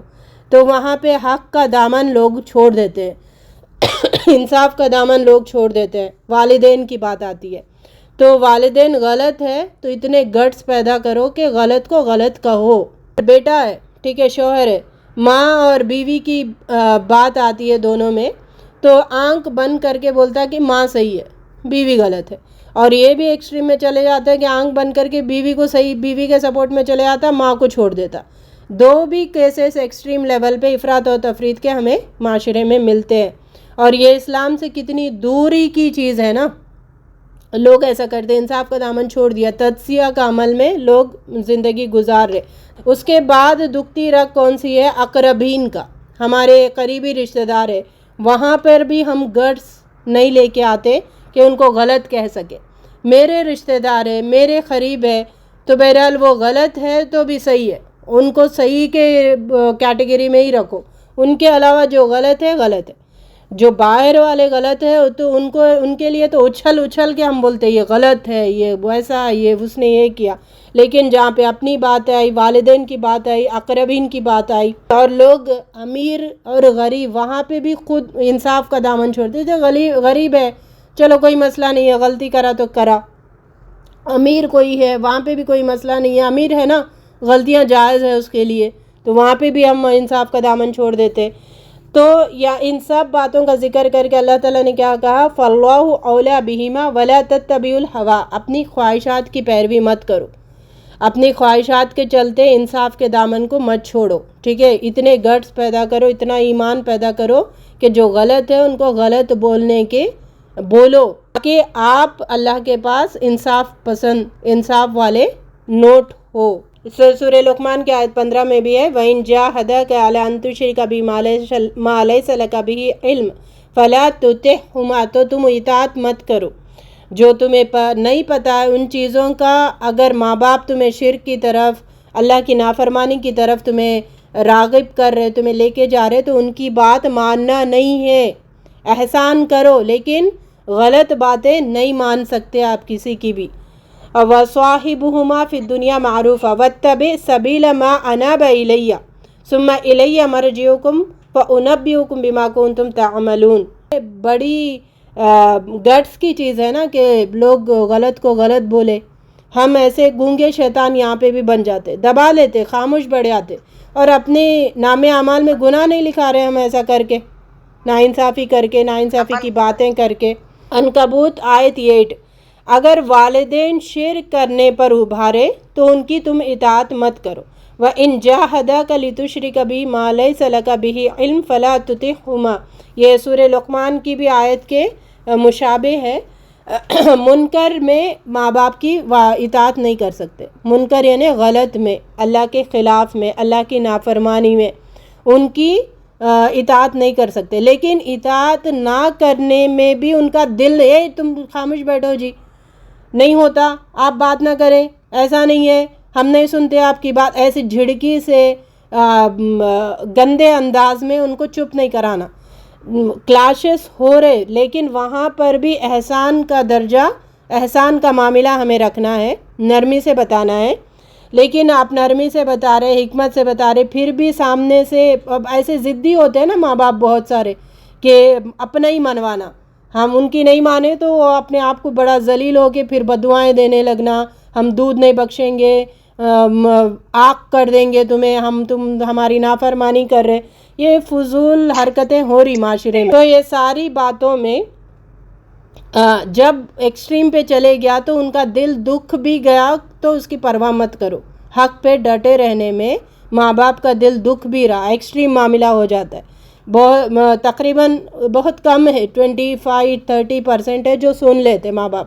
تو وہاں پہ حق کا دامن لوگ چھوڑ دیتے ہیں، انصاف کا دامن لوگ چھوڑ دیتے ہیں. والدین کی بات آتی ہے تو والدین غلط ہے تو اتنے گٹس پیدا کرو کہ غلط کو غلط کہو. بیٹا ہے، ٹھیک ہے، شوہر ہے، ماں اور بیوی کی بات آتی ہے دونوں میں، تو آنکھ بند کر کے بولتا ہے کہ ماں صحیح ہے بیوی غلط ہے. اور یہ بھی ایکسٹریم میں چلے جاتا ہے کہ آنکھ بند کر کے بیوی کو صحیح، بیوی کے سپورٹ میں چلے جاتا، ماں کو چھوڑ دیتا. دو بھی کیسز ایکسٹریم لیول پہ افراط و تفریط کے ہمیں معاشرے میں ملتے ہیں. اور یہ اسلام سے کتنی دوری کی چیز ہے نا. لوگ ایسا کرتے ہیں، انصاف کا دامن چھوڑ دیا، تجزیہ کا عمل میں لوگ زندگی گزار رہے. اس کے بعد دکھتی رگ کون سی ہے؟ اقربین کا، ہمارے قریبی رشتہ دار ہے، وہاں پر بھی ہم گٹس نہیں لے کے آتے کہ ان کو غلط کہہ سکے. میرے رشتہ دار ہے، میرے قریب ہے، تو بہرحال وہ غلط ہے تو بھی صحیح ہے، ان کو صحیح کے کیٹیگری میں ہی رکھو، ان کے علاوہ جو غلط ہے غلط ہے. جو باہر والے غلط ہے تو ان کے لیے تو اچھل کے ہم بولتے ہیں یہ غلط ہے، یہ ویسا، یہ اس نے یہ کیا. لیکن جہاں پہ اپنی بات آئی، والدین کی بات آئی، اقربین کی بات آئی، اور لوگ امیر اور غریب وہاں پہ بھی خود انصاف کا دامن چھوڑتے تھے. غریب ہے چلو کوئی مسئلہ نہیں ہے، غلطی کرا تو کرا. امیر کوئی ہے وہاں پہ بھی کوئی مسئلہ نہیں ہے، امیر ہے نا، غلطیاں جائز ہے اس کے لیے، تو وہاں پہ بھی ہم انصاف کا دامن چھوڑ دیتے. تو یا ان سب باتوں کا ذکر کر کے اللہ تعالیٰ نے کیا کہا؟ فَاللَّهُ أَوْلَى بِهِمَا وَلَا تَتَّبِعُوا الْهَوَىٰ، اپنی خواہشات کی پیروی مت کرو، اپنی خواہشات کے چلتے انصاف کے دامن کو مت چھوڑو. ٹھیک ہے، اتنے گٹس پیدا کرو، اتنا ایمان پیدا کرو کہ جو غلط ہے ان کو غلط بولنے کے بولو، کہ آپ اللہ کے پاس انصاف پسند، انصاف والے نوٹ ہو. سورہ لقمان کی آیت 15 میں بھی ہے وَإِن جَاهَدَاكَ عَلَىٰ أَن تُشْرِكَ بِي مَا لَيْسَ لَكَ بِهِ عِلْمٌ فَلَا تُطِعْهُمَا، تو تم اطاعت مت کرو جو تمہیں نہیں پتہ ہے ان چیزوں کا. اگر ماں باپ تمہیں شرک کی طرف، اللہ کی نافرمانی کی طرف تمہیں راغب کر رہے، تمہیں لے کے جا رہے، تو ان کی بات ماننا نہیں ہے. احسان کرو لیکن غلط باتیں نہیں مان سکتے آپ کسی کی بھی. وَصَاحِبُهُمَا فِي الدُّنْيَا مَعْرُوفًا وَاتَّبِعْ سَبِيلَ مَا أَنَابَ إِلَيَّ ثُمَّ إِلَيَّ مَرْجِعُكُمْ فَأُنَبِّئُكُمْ بِمَا كُنتُمْ تَعْمَلُونَ. بڑی گٹس کی چیز ہے نا کہ لوگ غلط کو غلط بولے. ہم ایسے گونگے شیطان یہاں پہ بھی بن جاتے، دبا لیتے، خاموش بڑھ جاتے، اور اپنے نام اعمال میں گناہ نہیں لکھا رہے ہم ایسا کر کے، ناانصافی کر کے، ناانصافی کی باتیں کر کے. عنکبوت آیت 8، اگر والدین شرک کرنے پر ابھارے تو ان کی تم اطاعت مت کرو. وَإِن جَاهَدَاكَ لِتُشْرِكَ بِي مَا لَيْسَ لَكَ بِهِ عِلْمٌ فَلَا تُطِعْهُمَا، یہ سورہ لقمان کی بھی آیت کے مشابہ ہے. منکر میں ماں باپ کی اطاعت نہیں کر سکتے، منکر یعنی غلط میں، اللہ کے خلاف میں، اللہ کی نافرمانی میں ان کی اطاعت نہیں کر سکتے. لیکن اطاعت نہ کرنے میں بھی ان کا دل، تم خاموش بیٹھو جی، نہیں ہوتا، آپ بات نہ کریں، ایسا نہیں ہے، ہم نہیں سنتے آپ کی بات، ایسی جھڑکی سے گندے انداز میں ان کو چپ نہیں کرانا. کلاشز ہو رہے، لیکن وہاں پر بھی احسان کا درجہ، احسان کا معاملہ ہمیں رکھنا ہے، نرمی سے بتانا ہے. لیکن آپ نرمی سے بتا رہے، حکمت سے بتا رہے، پھر بھی سامنے سے اب ایسے ضدی ہوتے ہیں نا ماں باپ بہت سارے کہ اپنا ہی منوانا، ہم ان کی نہیں مانے تو وہ اپنے آپ کو بڑا ذلیل ہو کے پھر بددعائیں دینے لگنا، ہم دودھ نہیں بخشیں گے، آگ کر دیں گے تمہیں، تم ہماری نافرمانی کر رہے. یہ فضول حرکتیں ہو رہی معاشرے میں. تو یہ ساری باتوں میں جب ایکسٹریم پہ چلے گیا تو ان کا دل دکھ بھی گیا تو اس کی پرواہ مت کرو. حق پہ ڈٹے رہنے میں ماں باپ کا دل دکھ بھی رہا، ایکسٹریم معاملہ ہو جاتا ہے. تقریباً بہت کم ہے، 25-30% ہے جو سن لیتے ماں باپ.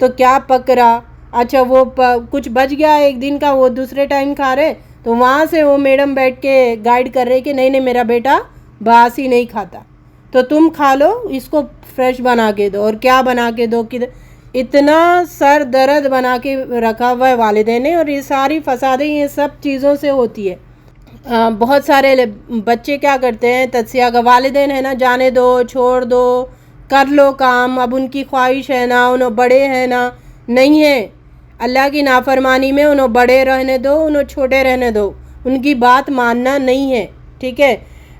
تو کیا پک رہا، اچھا وہ کچھ بچ گیا ایک دن کا، وہ دوسرے ٹائم کھا رہے، تو وہاں سے وہ میڈم بیٹھ کے گائیڈ کر رہے کہ نہیں نہیں میرا بیٹا باسی نہیں کھاتا، تو تم کھا لو، اس کو فریش بنا کے دو. اور کیا بنا کے دو، اتنا سر درد بنا کے رکھا ہوا ہے والدین نے. اور یہ ساری فسادیں یہ سب چیزوں سے ہوتی ہے. بہت سارے بچے کیا کرتے ہیں، تجزیہ کا والدین ہے نا، جانے دو، چھوڑ دو، کر لو کام، اب ان کی خواہش ہے نا، انہوں بڑے ہیں نا، نہیں ہے، اللہ کی نافرمانی میں انہوں بڑے رہنے دو، انہوں چھوٹے رہنے دو، ان کی بات ماننا نہیں ہے. ٹھیک ہے،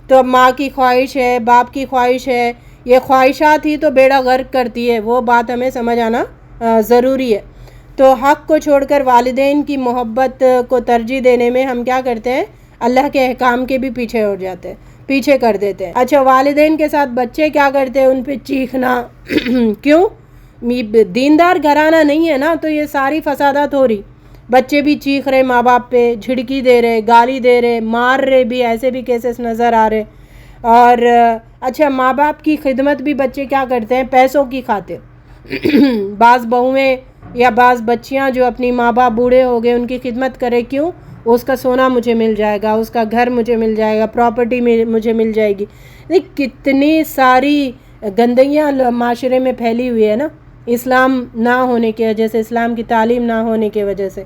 تو اب ماں کی خواہش ہے، باپ کی خواہش ہے، یہ خواہشات ہی تو بیڑا غرق کرتی ہے، وہ بات ہمیں سمجھ آنا ضروری ہے. تو حق کو چھوڑ کر والدین کی محبت کو ترجیح دینے میں ہم کیا کرتے ہیں، اللہ کے احکام کے بھی پیچھے ہٹ جاتے ہیں، پیچھے کر دیتے ہیں. اچھا والدین کے ساتھ بچے کیا کرتے ہیں، ان پہ چیخنا. کیوں؟ دیندار گھرانہ نہیں ہے نا، تو یہ ساری فسادات ہو رہی. بچے بھی چیخ رہے ماں باپ پہ، جھڑکی دے رہے، گالی دے رہے، مار رہے بھی، ایسے بھی کیسز نظر آ رہے. اور اچھا ماں باپ کی خدمت بھی بچے کیا کرتے ہیں، پیسوں کی خاطر. بعض بہویں یا بعض بچیاں جو اپنی ماں باپ بوڑھے ہو گئے ان کی خدمت کرے، کیوں؟ اس کا سونا مجھے مل جائے گا، اس کا گھر مجھے مل جائے گا، پراپرٹی مجھے مل جائے گی. کتنی ساری گندگیاں معاشرے میں پھیلی ہوئی ہے نا، اسلام نہ ہونے کی وجہ سے، اسلام کی تعلیم نہ ہونے کی وجہ سے.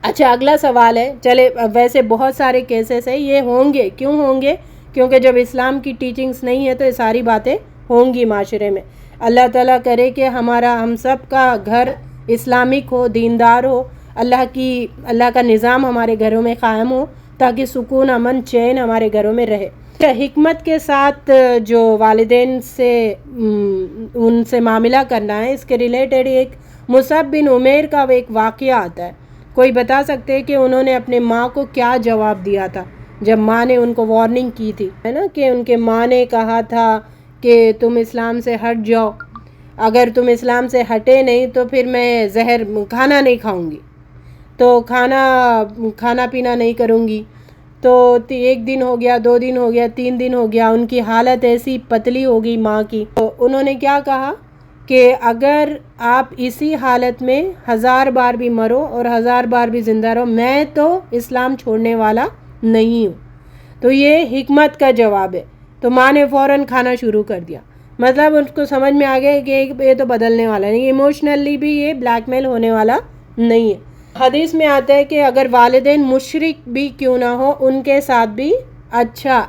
اچھا اگلا سوال ہے، چلے ویسے بہت سارے کیسز ہیں، یہ ہوں گے، کیوں ہوں گے؟ کیونکہ جب اسلام کی ٹیچنگز نہیں ہے تو یہ ساری باتیں ہوں گی معاشرے میں. اللہ تعالیٰ کرے کہ ہم سب کا گھر اسلامک ہو، دیندار ہو، اللہ کا نظام ہمارے گھروں میں قائم ہو، تاکہ سکون، امن، چین ہمارے گھروں میں رہے. حکمت کے ساتھ جو والدین سے ان سے معاملہ کرنا ہے، اس کے ریلیٹڈ ایک مصعب بن عمیر کا ایک واقعہ آتا ہے. کوئی بتا سکتے ہیں کہ انہوں نے اپنے ماں کو کیا جواب دیا تھا جب ماں نے ان کو وارننگ کی تھی، ہے نا، کہ ان کے ماں نے کہا تھا کہ تم اسلام سے ہٹ جاؤ، اگر تم اسلام سے ہٹے نہیں تو پھر میں زہر کھانا نہیں کھاؤں گی، تو کھانا پینا نہیں کروں گی. تو 1 دن ہو گیا، 2 دن ہو گیا، 3 دن ہو گیا، ان کی حالت ایسی پتلی ہو گئی ماں کی. تو انہوں نے کیا کہا کہ اگر آپ اسی حالت میں 1000 بار بھی مرو اور 1000 بار بھی زندہ رہو، میں تو اسلام چھوڑنے والا نہیں ہوں. تو یہ حکمت کا جواب ہے. تو ماں نے فوراً کھانا شروع کر دیا. مطلب اس کو سمجھ میں آ گیا کہ یہ تو بدلنے والا نہیں، ایموشنلی بھی یہ بلیک میل ہونے والا نہیں ہے. حدیث میں آتا ہے کہ اگر والدین مشرک بھی کیوں نہ ہو، ان کے ساتھ بھی اچھا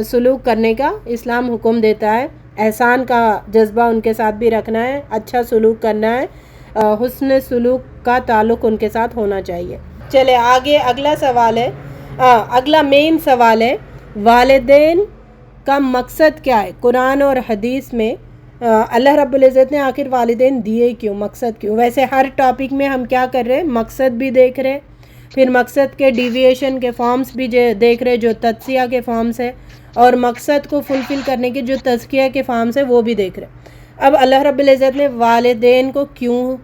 سلوک کرنے کا اسلام حکم دیتا ہے. احسان کا جذبہ ان کے ساتھ بھی رکھنا ہے، اچھا سلوک کرنا ہے، حسن سلوک کا تعلق ان کے ساتھ ہونا چاہیے. چلے آگے اگلا سوال ہے، اگلا مین سوال ہے، والدین کا مقصد کیا ہے؟ قرآن اور حدیث میں اللہ رب العزت نے آخر والدین دیے کیوں، مقصد کیوں؟ ویسے ہر ٹاپک میں ہم کیا کر رہے ہیں، مقصد بھی دیکھ رہے، پھر مقصد کے ڈیویشن کے فارمز بھی دیکھ رہے جو تجزیہ کے فارمز ہیں، اور مقصد کو فلفل کرنے کے جو تزکیہ کے فارمز ہیں وہ بھی دیکھ رہے. اب اللہ رب العزت نے والدین کو کیوں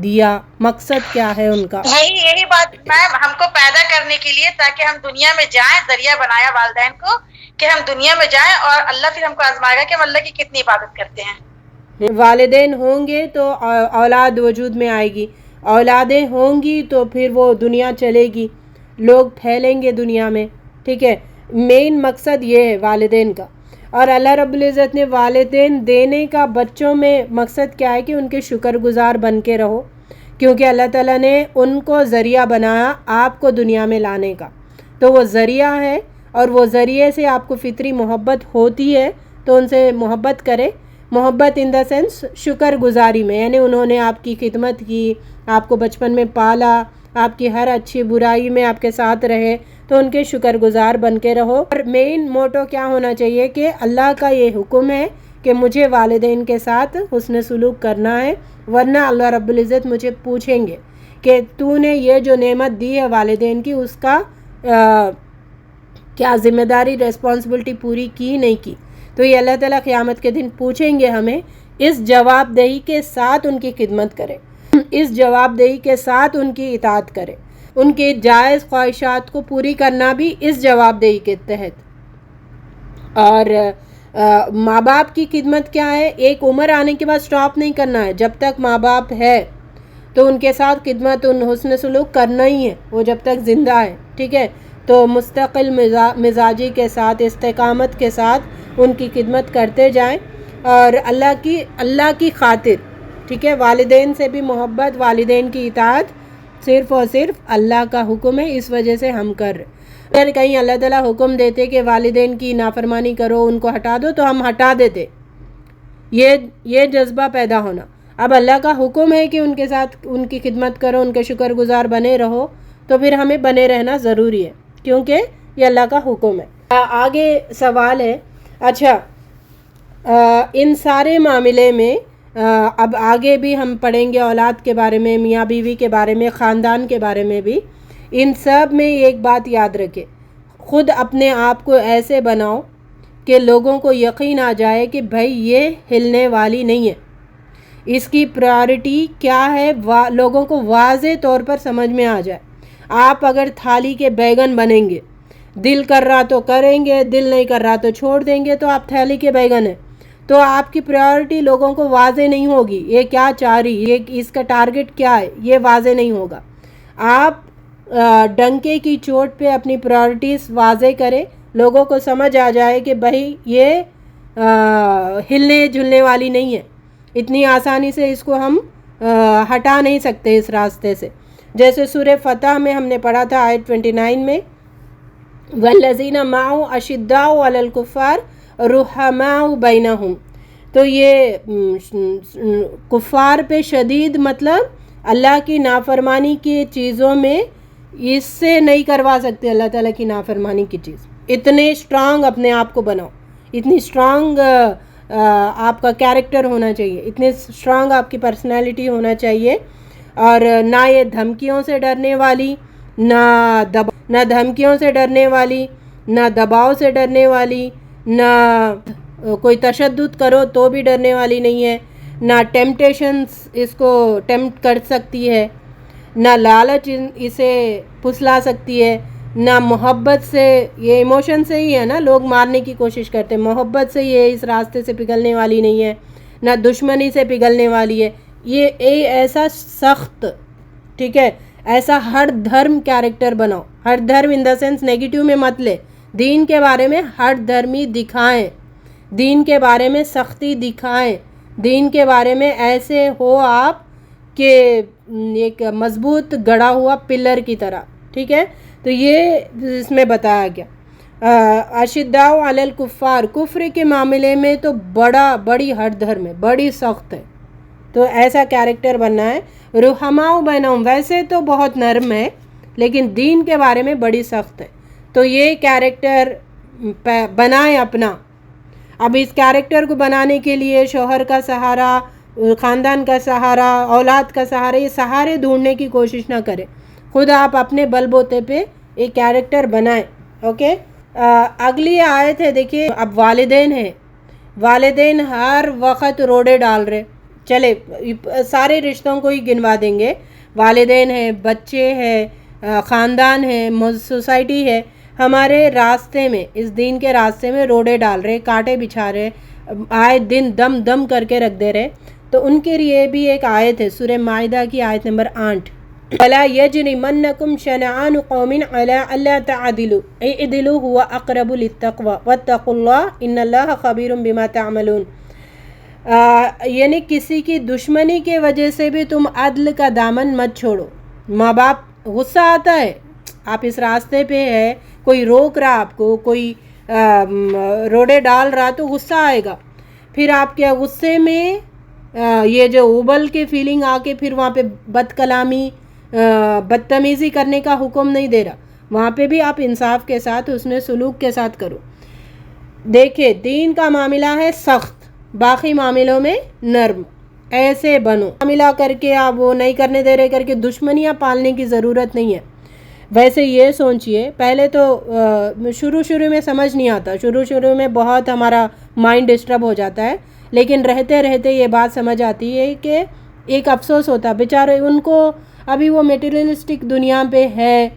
دیا، مقصد کیا ہے ان کا؟ یہی بات میم، ہم کو پیدا کرنے کے لیے تاکہ ہم دنیا میں جائیں، ذریعہ بنایا والدین کو کہ ہم دنیا میں جائیں، اور اللہ پھر ہم کو آزمائے گا کہ ہم اللہ کی کتنی عبادت کرتے ہیں. والدین ہوں گے تو اولاد وجود میں آئے گی، اولادیں ہوں گی تو پھر وہ دنیا چلے گی، لوگ پھیلیں گے دنیا میں. ٹھیک ہے، مین مقصد یہ ہے والدین کا. اور اللہ رب العزت نے والدین دینے کا بچوں میں مقصد کیا ہے کہ ان کے شکر گزار بن کے رہو، کیونکہ اللہ تعالیٰ نے ان کو ذریعہ بنایا آپ کو دنیا میں لانے کا. تو وہ ذریعہ ہے، اور وہ ذریعے سے آپ کو فطری محبت ہوتی ہے، تو ان سے محبت کرے. محبت ان دا سینس شکر گزاری میں، یعنی انہوں نے آپ کی خدمت کی، آپ کو بچپن میں پالا، آپ کی ہر اچھی برائی میں آپ کے ساتھ رہے، تو ان کے شکر گزار بن کے رہو. اور مین موٹو کیا ہونا چاہیے کہ اللہ کا یہ حکم ہے کہ مجھے والدین کے ساتھ حسن سلوک کرنا ہے، ورنہ اللہ رب العزت مجھے پوچھیں گے کہ تو نے یہ جو نعمت دی ہے والدین کی، اس کا کیا ذمہ داری، ریسپانسبلٹی پوری کی نہیں کی. تو یہ اللہ تعالیٰ قیامت کے دن پوچھیں گے ہمیں. اس جواب دہی کے ساتھ ان کی خدمت کرے، اس جواب دہی کے ساتھ ان کی اطاعت کرے، ان کے جائز خواہشات کو پوری کرنا بھی اس جواب دہی کے تحت. اور ماں باپ کی خدمت کیا ہے؟ ایک عمر آنے کے بعد سٹاپ نہیں کرنا ہے، جب تک ماں باپ ہے تو ان کے ساتھ خدمت، ان حسن سلوک کرنا ہی ہے، وہ جب تک زندہ ہے، ٹھیک ہے؟ تو مستقل مزاجی کے ساتھ، استقامت کے ساتھ ان کی خدمت کرتے جائیں، اور اللہ کی خاطر، ٹھیک ہے؟ والدین سے بھی محبت، والدین کی اطاعت صرف اور صرف اللہ کا حکم ہے، اس وجہ سے ہم کر رہے۔ اگر کہیں اللہ تعالیٰ حکم دیتے کہ والدین کی نافرمانی کرو، ان کو ہٹا دو، تو ہم ہٹا دیتے، یہ جذبہ پیدا ہونا۔ اب اللہ کا حکم ہے کہ ان کے ساتھ ان کی خدمت کرو، ان کے شکر گزار بنے رہو، تو پھر ہمیں بنے رہنا ضروری ہے، کیونکہ یہ اللہ کا حکم ہے۔ آگے سوال ہے، اچھا ان سارے معاملے میں اب آگے بھی ہم پڑھیں گے اولاد کے بارے میں، میاں بیوی کے بارے میں، خاندان کے بارے میں بھی۔ ان سب میں ایک بات یاد رکھے، خود اپنے آپ کو ایسے بناؤ کہ لوگوں کو یقین آ جائے کہ بھائی یہ ہلنے والی نہیں ہے، اس کی پرائورٹی کیا ہے، لوگوں کو واضح طور پر سمجھ میں آ جائے۔ آپ اگر تھالی کے بیگن بنیں گے، دل کر رہا تو کریں گے، دل نہیں کر رہا تو چھوڑ دیں گے، تو آپ تھالی کے بیگن ہیں، تو آپ کی پرائورٹی لوگوں کو واضح نہیں ہوگی، یہ کیا چاہ رہی، یہ اس کا ٹارگٹ کیا ہے، یہ واضح نہیں ہوگا۔ آپ ڈنکے کی چوٹ پہ اپنی پرائورٹیز واضح کریں، لوگوں کو سمجھ آ جائے کہ بھائی یہ ہلنے جھلنے والی نہیں ہے، اتنی آسانی سے اس کو ہم ہٹا نہیں سکتے اس راستے سے۔ جیسے سورہ فتح میں ہم نے پڑھا تھا آیت 29 میں، وَالَّذِينَ مَعَهُ أَشِدَّاءُ عَلَى الْكُفَّارِ رُحَمَاءُ بَيْنَهُمْ، تو یہ کفار پہ شدید، مطلب اللہ کی نافرمانی کی چیزوں میں اس سے نہیں کروا سکتے اللہ تعالیٰ کی نافرمانی کی چیز، اتنے اسٹرانگ اپنے آپ کو بناؤ، اتنی اسٹرانگ آپ کا کیریکٹر ہونا چاہیے، اتنی اسٹرانگ آپ کی پرسنالٹی ہونا چاہیے، اور نہ یہ دھمکیوں سے ڈرنے والی، نہ دھمکیوں سے ڈرنے والی، نہ دباؤ سے ڈرنے والی، نہ کوئی تشدد کرو تو بھی ڈرنے والی نہیں ہے، نہ ٹیمپٹیشنز اس کو ٹیمپٹ کر سکتی ہے، نہ لالچ اسے پھسلا سکتی ہے، نہ محبت سے، یہ ایموشن سے ہی ہے نا، لوگ مارنے کی کوشش کرتے ہیں، محبت سے یہ اس راستے سے پگھلنے والی نہیں ہے، نہ دشمنی سے پگھلنے والی ہے۔ یہ ایسا سخت، ٹھیک ہے، ایسا ہر دھرم کیریکٹر بناؤ، ہر دھرم ان دا سینس نیگیٹو میں مت لے، دین کے بارے میں ہر دھرمی دکھائیں، دین کے بارے میں سختی دکھائیں، دین کے بارے میں ایسے ہو آپ کہ ایک مضبوط گڑا ہوا پلر کی طرح، ٹھیک ہے۔ تو یہ اس میں بتایا گیا۔ اشداء علی الکفار، کفر کے معاملے میں تو بڑی ہر دھرم ہے، بڑی سخت ہے، تو ایسا کیریکٹر بننا ہے۔ رحماء بینہم، ویسے تو بہت نرم ہے لیکن دین کے بارے میں بڑی سخت ہے، تو یہ کیریکٹر بنائیں اپنا۔ اب اس کیریکٹر کو بنانے کے لیے شوہر کا سہارا، خاندان کا سہارا، اولاد کا سہارا، یہ سہارے ڈھونڈنے کی کوشش نہ کریں، خود آپ اپنے بل بوتے پہ ایک کیریکٹر بنائیں، اوکے۔ اگلی آیت ہے، دیکھیے، اب والدین ہیں، والدین ہر وقت روڑے ڈال رہے، چلے سارے رشتوں کو ہی گنوا دیں گے، والدین ہیں، بچے ہیں، خاندان ہے، سوسائٹی ہے، ہمارے راستے میں، اس دین کے راستے میں روڑے ڈال رہے، کانٹے بچھا رہے، آئے دن دم کر کے رکھ دے رہے، تو ان کے لیے بھی ایک آیت ہے، سورہ مائدہ کی آیت نمبر 8، وَلَا يَجْرِمَنَّكُمْ شَنَآنُ قَوْمٍ عَلَىٰ أَلَّا تَعْدِلُوا اعْدِلُوا هُوَ أَقْرَبُ لِلتَّقْوَىٰ وَاتَّقُوا اللَّهَ إِنَّ اللَّهَ خَبِيرٌ بِمَا تَعْمَلُونَ، یعنی کسی کی دشمنی کے وجہ سے بھی تم عدل کا دامن مت چھوڑو۔ ماں باپ غصہ آتا ہے، آپ اس راستے پہ ہے، کوئی روک رہا آپ کو، کوئی روڑے ڈال رہا، تو غصہ آئے گا، پھر آپ کے غصے میں یہ جو ابل کے فیلنگ آ کے پھر وہاں پہ بد کلامی، بدتمیزی کرنے کا حکم نہیں دے رہا، وہاں پہ بھی آپ انصاف کے ساتھ، حسن سلوک کے ساتھ کرو۔ دیکھیں، دین کا معاملہ ہے سخت، باقی معاملوں میں نرم، ایسے بنو، معاملہ کر کے آپ وہ نہیں کرنے دے رہے کر کے دشمنیاں پالنے کی ضرورت نہیں ہے۔ ویسے یہ سوچئے، پہلے تو شروع میں سمجھ نہیں آتا، شروع میں بہت ہمارا مائنڈ ڈسٹرب ہو جاتا ہے، لیکن رہتے رہتے یہ بات سمجھ آتی ہے کہ ایک افسوس ہوتا، بیچارے ان کو ابھی وہ میٹیریلسٹک دنیا پہ ہے،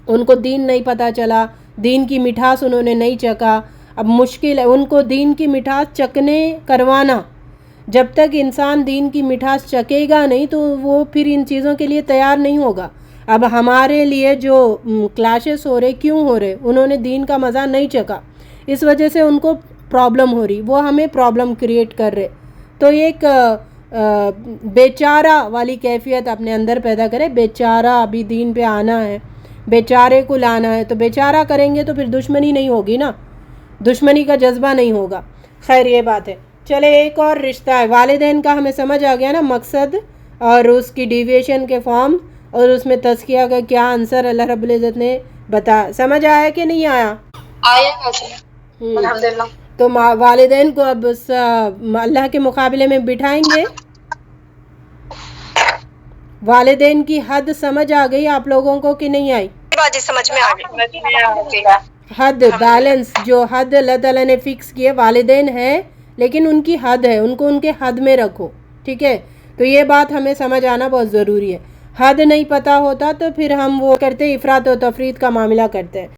ان کو دین نہیں پتہ چلا، دین کی مٹھاس انہوں نے نہیں چکھا، اب مشکل ہے ان کو دین کی مٹھاس چکنے کروانا. جب تک انسان دین کی مٹھاس چکے گا نہیں تو وہ پھر ان چیزوں کے لیے تیار نہیں ہوگا. اب ہمارے لیے جو کلاشز ہو رہے کیوں ہو رہے؟ انہوں نے دین کا مزہ نہیں چکا, اس وجہ سے ان کو پرابلم ہو رہی, وہ ہمیں پرابلم کریٹ کر رہے. تو ایک بیچارہ والی کیفیت اپنے اندر پیدا کرے. بیچارہ ابھی دین پہ آنا ہے, بیچارے کو لانا ہے, تو بیچارہ کریں گے تو پھر دشمنی نہیں ہوگی نا, دشمنی کا جذبہ نہیں ہوگا. خیر یہ بات ہے. چلے ایک اور رشتہ ہے والدین کا, ہمیں سمجھ آ گیا نا مقصد اور اس کی ڈیویشن کے فارم اور اس میں تزکیہ کا کیا آنسر اللہ رب العزت نے بتا. سمجھ آیا کہ نہیں آیا؟ آیا الحمدللہ. تو والدین کو اب اس اللہ کے مقابلے میں بٹھائیں گے. والدین کی حد سمجھ آ گئی آپ لوگوں کو کہ نہیں آئی؟ جی سمجھ میں آ گئی. حد, بیلنس, جو حد اللہ تعالیٰ نے فکس کیے والدین ہے لیکن ان کی حد ہے, ان کو ان کے حد میں رکھو. ٹھیک ہے, تو یہ بات ہمیں سمجھ آنا بہت ضروری ہے. حد نہیں پتہ ہوتا تو پھر ہم وہ کرتے افراط و تفریط کا معاملہ کرتے ہیں.